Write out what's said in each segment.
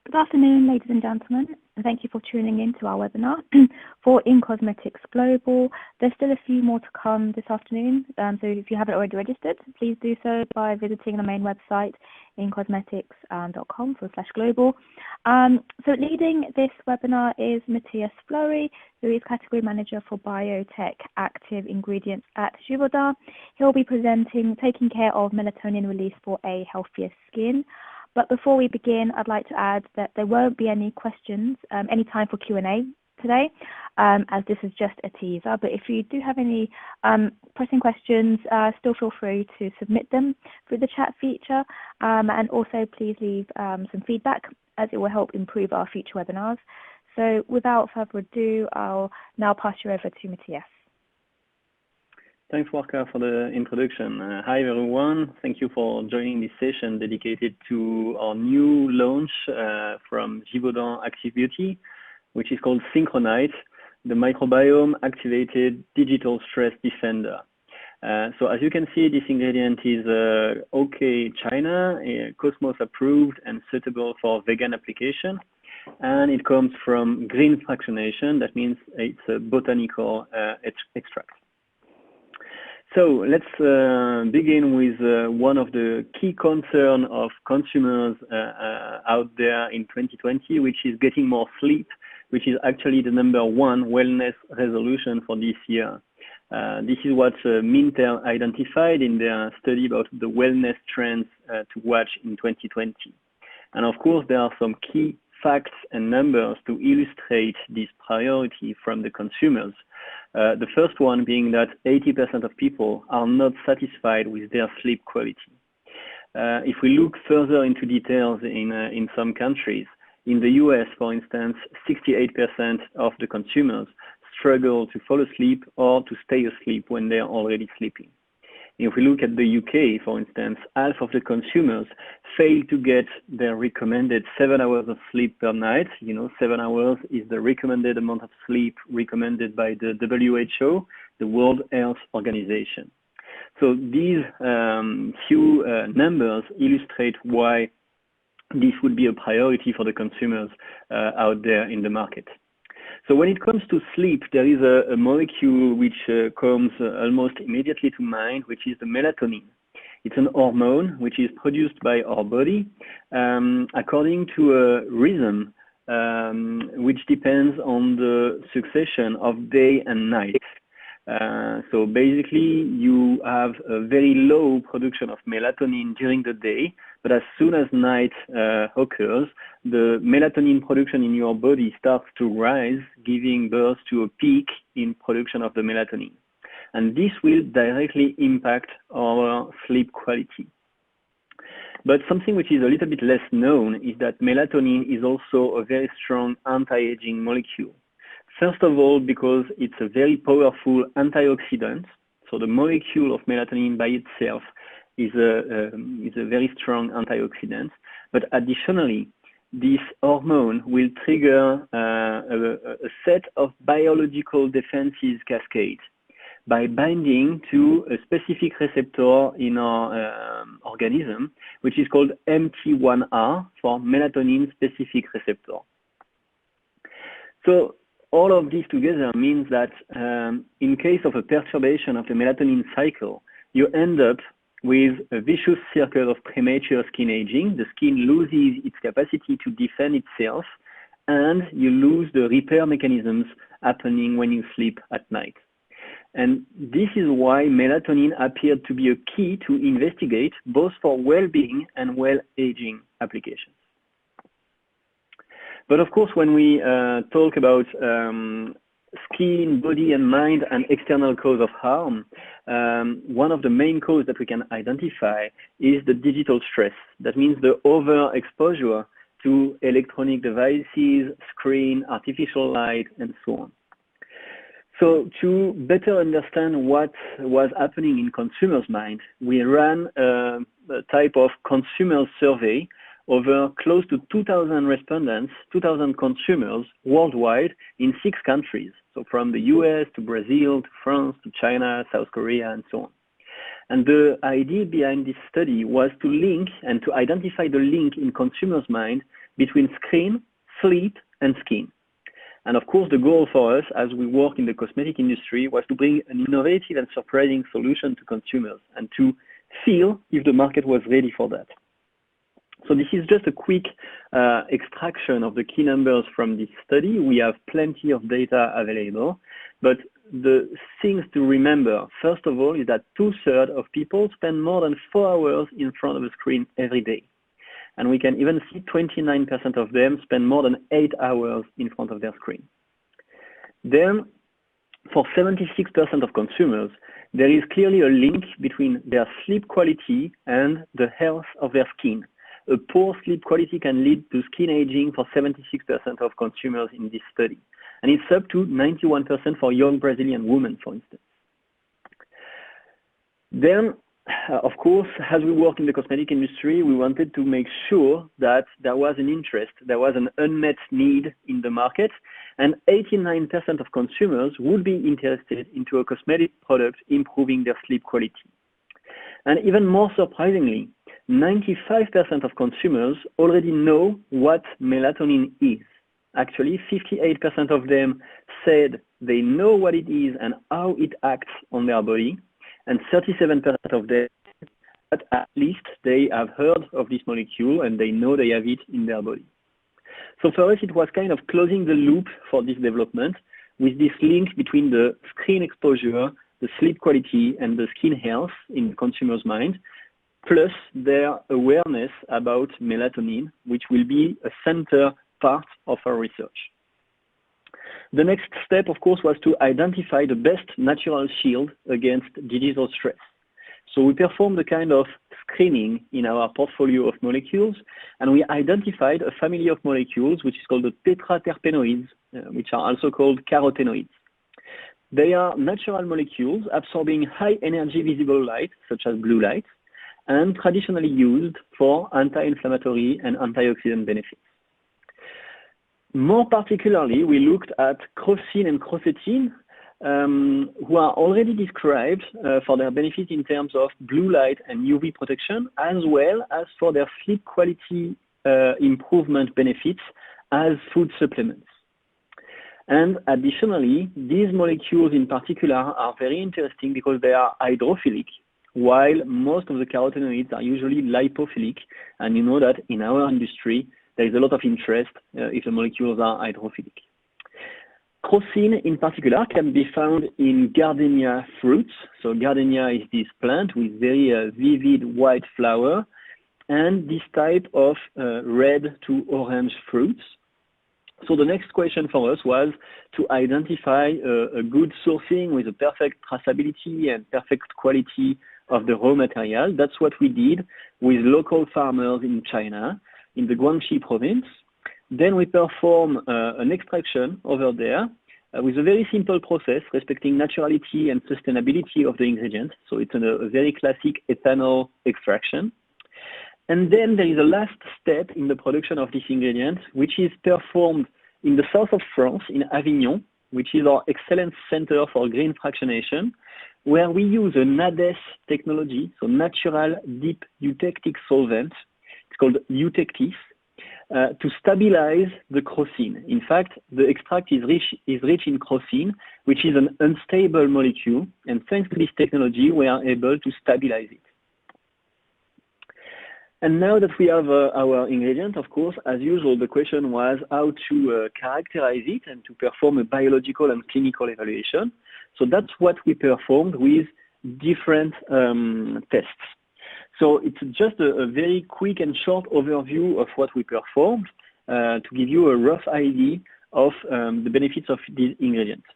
Good afternoon, ladies and gentlemen, and thank you for tuning in to our webinar for In Cosmetics Global. There's still a few more to come this afternoon, so if you haven't already registered, please do so by visiting the main website, incosmetics.com/global. So leading this webinar is Matthias Fleury, who is Category Manager for Biotech Active Ingredients at Givaudan. He'll be presenting Taking Care of Melatonin Release for a Healthier Skin. But before we begin, I'd like to add that there won't be any questions, any time for Q&A today, as this is just a teaser. But if you do have any pressing questions, still feel free to submit them through the chat feature. And also please leave some feedback, as it will help improve our future webinars. So without further ado, I'll now pass you over to Matthias. Thanks, Walker, for the introduction. Hi, everyone. Thank you for joining this session dedicated to our new launch from Givaudan Active Beauty, which is called Synchronite, the microbiome activated digital stress defender. So as you can see, this ingredient is OK China, Cosmos approved and suitable for vegan application. And it comes from green fractionation. That means it's a botanical extract. So let's begin with one of the key concerns of consumers out there in 2020, which is getting more sleep, which is actually the #1 wellness resolution for this year. This is what Mintel identified in their study about the wellness trends to watch in 2020. And of course, there are some key facts and numbers to illustrate this priority from the consumers. The first one being that 80% of people are not satisfied with their sleep quality. If we look further into details in some countries, in the US, for instance, 68% of the consumers struggle to fall asleep or to stay asleep when they are already sleeping. If we look at the UK, for instance, half of the consumers fail to get their recommended 7 hours of sleep per night. 7 hours is the recommended amount of sleep recommended by the WHO, the World Health Organization. So these few numbers illustrate why this would be a priority for the consumers out there in the market. So when it comes to sleep, there is a molecule which comes almost immediately to mind, which is the melatonin. It's an hormone which is produced by our body according to a rhythm which depends on the succession of day and night. So basically, you have a very low production of melatonin during the day, but as soon as night occurs, the melatonin production in your body starts to rise, giving birth to a peak in production of the melatonin. And this will directly impact our sleep quality. But something which is a little bit less known is that melatonin is also a very strong anti-aging molecule. First of all, because it's a very powerful antioxidant. So the molecule of melatonin by itself is a very strong antioxidant. But additionally, this hormone will trigger a set of biological defenses cascade by binding to a specific receptor in our organism, which is called MT1R for melatonin specific receptor. So all of this together means that in case of a perturbation of the melatonin cycle, you end up with a vicious circle of premature skin aging. The skin loses its capacity to defend itself, and you lose the repair mechanisms happening when you sleep at night. And this is why melatonin appeared to be a key to investigate both for well-being and well-aging applications. But of course, when we talk about skin, body, and mind and external cause of harm, one of the main causes that we can identify is the digital stress. That means the overexposure to electronic devices, screen, artificial light, and so on. So to better understand what was happening in consumers' mind, we ran a type of consumer survey over close to 2,000 respondents, 2,000 consumers worldwide in 6 countries. So from the US to Brazil, to France, to China, South Korea, and so on. And the idea behind this study was to link and to identify the link in consumers' mind between screen, sleep, and skin. And of course, the goal for us as we work in the cosmetic industry was to bring an innovative and surprising solution to consumers and to feel if the market was ready for that. So this is just a quick extraction of the key numbers from this study. We have plenty of data available, but the things to remember, first of all, is that 2/3 of people spend more than 4 hours in front of a screen every day. And we can even see 29% of them spend more than 8 hours in front of their screen. Then, for 76% of consumers, there is clearly a link between their sleep quality and the health of their skin. A poor sleep quality can lead to skin aging for 76% of consumers in this study. And it's up to 91% for young Brazilian women, for instance. Then, of course, as we work in the cosmetic industry, we wanted to make sure that there was an interest, there was an unmet need in the market, and 89% of consumers would be interested into a cosmetic product improving their sleep quality. And even more surprisingly, 95% of consumers already know what melatonin is. Actually, 58% of them said they know what it is and how it acts on their body, and 37% of them, but at least they have heard of this molecule and they know they have it in their body. So for us, it was kind of closing the loop for this development with this link between the screen exposure, the sleep quality, and the skin health in the consumer's mind, plus their awareness about melatonin, which will be a center part of our research. The next step, of course, was to identify the best natural shield against digital stress. So we performed a kind of screening in our portfolio of molecules, and we identified a family of molecules, which is called the tetraterpenoids, which are also called carotenoids. They are natural molecules absorbing high energy visible light, such as blue light, and traditionally used for anti-inflammatory and antioxidant benefits. More particularly, we looked at crocin and crocetin, who are already described for their benefit in terms of blue light and UV protection, as well as for their sleep quality improvement benefits as food supplements. And additionally, these molecules in particular are very interesting because they are hydrophilic, while most of the carotenoids are usually lipophilic. And you know that in our industry, there is a lot of interest if the molecules are hydrophilic. Crocin, in particular, can be found in gardenia fruits. So gardenia is this plant with very vivid white flower, and this type of red to orange fruits. So the next question for us was to identify a good sourcing with a perfect traceability and perfect quality of the raw material. That's what we did with local farmers in China, in the Guangxi province. Then we perform an extraction over there with a very simple process respecting naturality and sustainability of the ingredients. So it's a very classic ethanol extraction. And then there is a last step in the production of this ingredient, which is performed in the south of France, in Avignon, which is our excellence center for green fractionation, where we use a NADES technology, so natural deep eutectic solvent. It's called eutectis, to stabilize the crocin. In fact, the extract is rich in crocin, which is an unstable molecule, and thanks to this technology, we are able to stabilize it. And now that we have our ingredient, of course, as usual, the question was how to characterize it and to perform a biological and clinical evaluation. So that's what we performed with different tests. So it's just a very quick and short overview of what we performed to give you a rough idea of the benefits of these ingredients.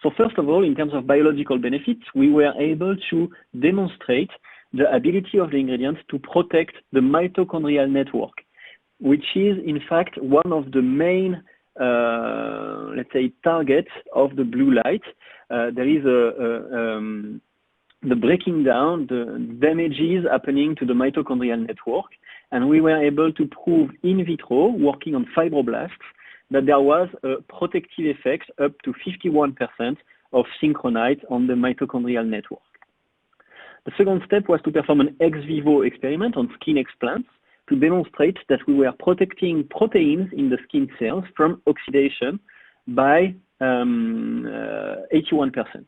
So first of all, in terms of biological benefits, we were able to demonstrate the ability of the ingredients to protect the mitochondrial network, which is in fact one of the main, let's say, targets of the blue light. There is the breaking down, the damages happening to the mitochondrial network, and we were able to prove in vitro, working on fibroblasts, that there was a protective effect up to 51% of synchronite on the mitochondrial network. The second step was to perform an ex vivo experiment on skin explants to demonstrate that we were protecting proteins in the skin cells from oxidation by 81%.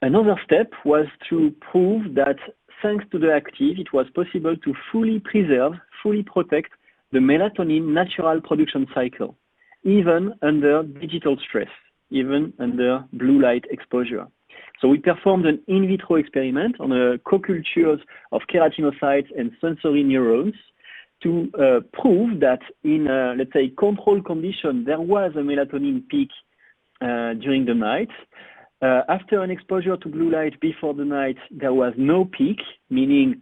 Another step was to prove that thanks to the active, it was possible to fully preserve, fully protect the melatonin natural production cycle, even under digital stress, even under blue light exposure. So we performed an in vitro experiment on co-cultures of keratinocytes and sensory neurons to prove that in, let's say, control condition, there was a melatonin peak during the night. After an exposure to blue light before the night, there was no peak, meaning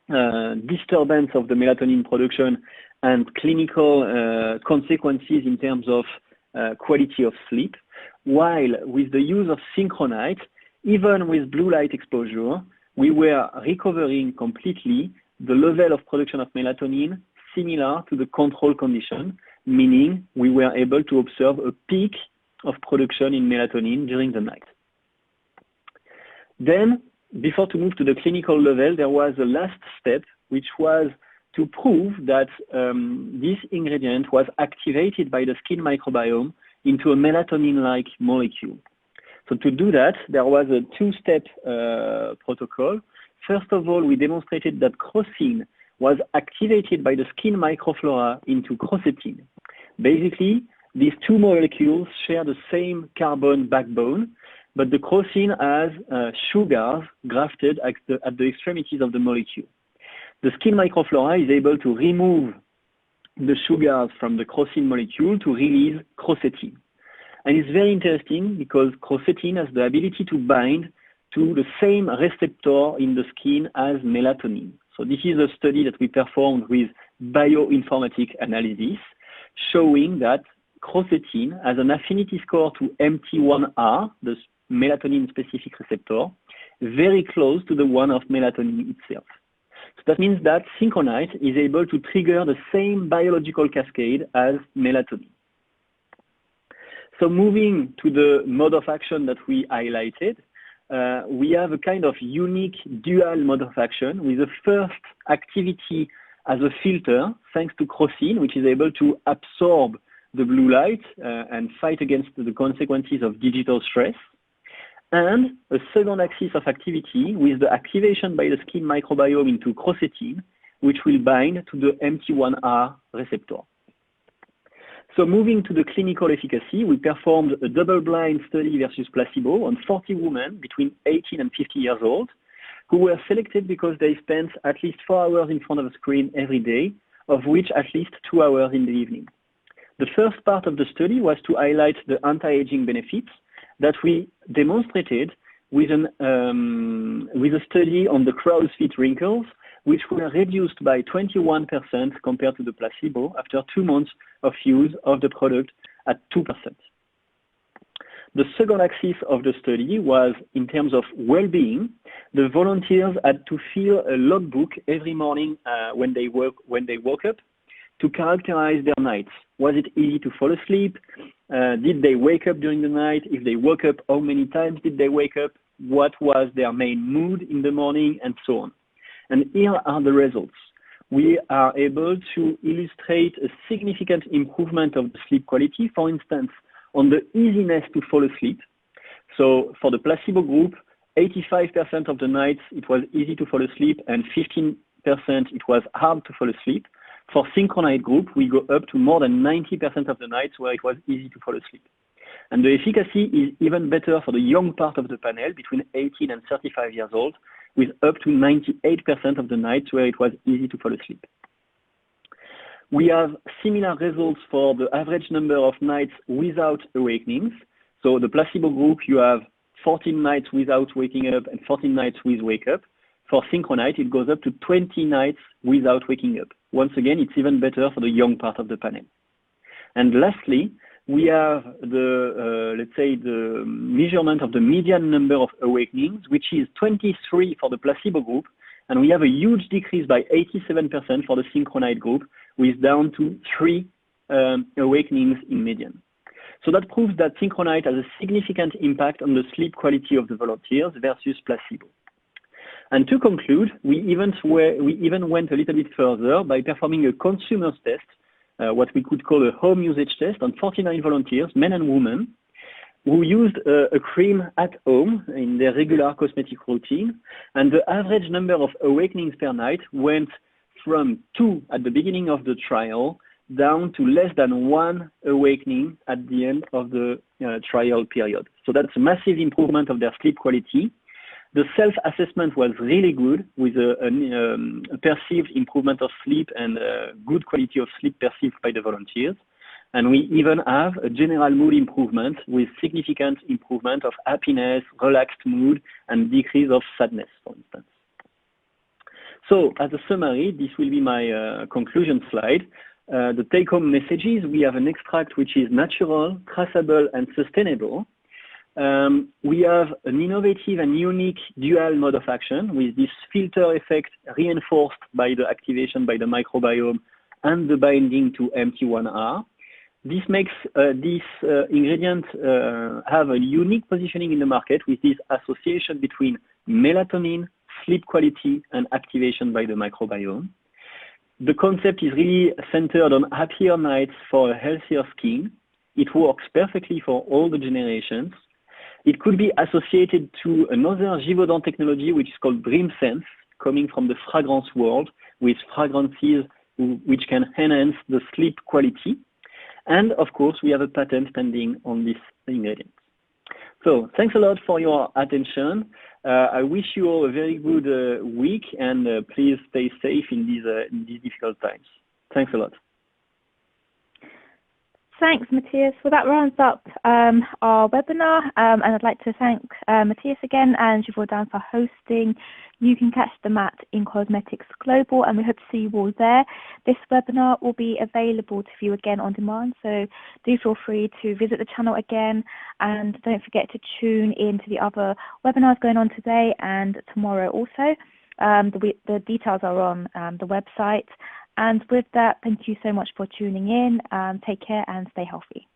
disturbance of the melatonin production and clinical consequences in terms of quality of sleep. While with the use of Synchronite, even with blue light exposure, we were recovering completely the level of production of melatonin similar to the control condition, meaning we were able to observe a peak of production in melatonin during the night. Then, before to move to the clinical level, there was a last step, which was to prove that this ingredient was activated by the skin microbiome into a melatonin-like molecule. So to do that, there was a two-step protocol. First of all, we demonstrated that crocin was activated by the skin microflora into crocetin. Basically, these two molecules share the same carbon backbone, but the crocin has sugars grafted at the extremities of the molecule. The skin microflora is able to remove the sugars from the crocin molecule to release crocetin. And it's very interesting because crocetin has the ability to bind to the same receptor in the skin as melatonin. So this is a study that we performed with bioinformatic analysis, showing that crocetin has an affinity score to MT1R, the melatonin-specific receptor, very close to the one of melatonin itself. So that means that Synchronite is able to trigger the same biological cascade as melatonin. So moving to the mode of action that we highlighted, we have a kind of unique dual mode of action with the first activity as a filter, thanks to crocin, which is able to absorb the blue light and fight against the consequences of digital stress. And a second axis of activity with the activation by the skin microbiome into crocetin, which will bind to the MT1R receptor. So moving to the clinical efficacy, we performed a double-blind study versus placebo on 40 women between 18 and 50 years old, who were selected because they spent at least 4 hours in front of a screen every day, of which at least 2 hours in the evening. The first part of the study was to highlight the anti-aging benefits that we demonstrated with a study on the crow's feet wrinkles, which were reduced by 21% compared to the placebo after 2 months of use of the product at 2%. The second axis of the study was in terms of well-being. The volunteers had to fill a logbook every morning when they woke up to characterize their nights. Was it easy to fall asleep? Did they wake up during the night? If they woke up, how many times did they wake up? What was their main mood in the morning, and so on. And here are the results. We are able to illustrate a significant improvement of the sleep quality, for instance, on the easiness to fall asleep. So for the placebo group, 85% of the nights it was easy to fall asleep and 15% it was hard to fall asleep. For Synchronite group, we go up to more than 90% of the nights where it was easy to fall asleep. And the efficacy is even better for the young part of the panel, between 18 and 35 years old, with up to 98% of the nights where it was easy to fall asleep. We have similar results for the average number of nights without awakenings. So the placebo group, you have 14 nights without waking up and 14 nights with wake up. For Synchronite, it goes up to 20 nights without waking up. Once again, it's even better for the young part of the panel. And lastly, we have the, let's say, the measurement of the median number of awakenings, which is 23 for the placebo group, and we have a huge decrease by 87% for the Synchronite group, with down to 3 awakenings in median. So that proves that Synchronite has a significant impact on the sleep quality of the volunteers versus placebo. And to conclude, we even went a little bit further by performing a consumer's test, what we could call a home usage test on 49 volunteers, men and women, who used a cream at home in their regular cosmetic routine. And the average number of awakenings per night went from 2 at the beginning of the trial down to less than 1 awakening at the end of the trial period. So that's a massive improvement of their sleep quality. The self-assessment was really good, with a perceived improvement of sleep and good quality of sleep perceived by the volunteers. And we even have a general mood improvement with significant improvement of happiness, relaxed mood, and decrease of sadness, for instance. So as a summary, this will be my conclusion slide. The take-home messages: we have an extract which is natural, traceable, and sustainable. We have an innovative and unique dual mode of action with this filter effect reinforced by the activation by the microbiome and the binding to MT1R. This makes this ingredient have a unique positioning in the market with this association between melatonin, sleep quality, and activation by the microbiome. The concept is really centered on happier nights for a healthier skin. It works perfectly for all the generations. It could be associated to another Givaudan technology, which is called DreamSense, coming from the fragrance world, with fragrances which can enhance the sleep quality. And of course, we have a patent pending on this ingredient. So thanks a lot for your attention. I wish you all a very good week, and please stay safe in these difficult times. Thanks a lot. Thanks, Matthias. Well, that rounds up our webinar, and I'd like to thank Matthias again and Givaudan for hosting. You can catch them at In Cosmetics Global, and we hope to see you all there. This webinar will be available to view again on demand, so do feel free to visit the channel again, and don't forget to tune in to the other webinars going on today and tomorrow also. The details are on the website. And with that, thank you so much for tuning in. Take care and stay healthy.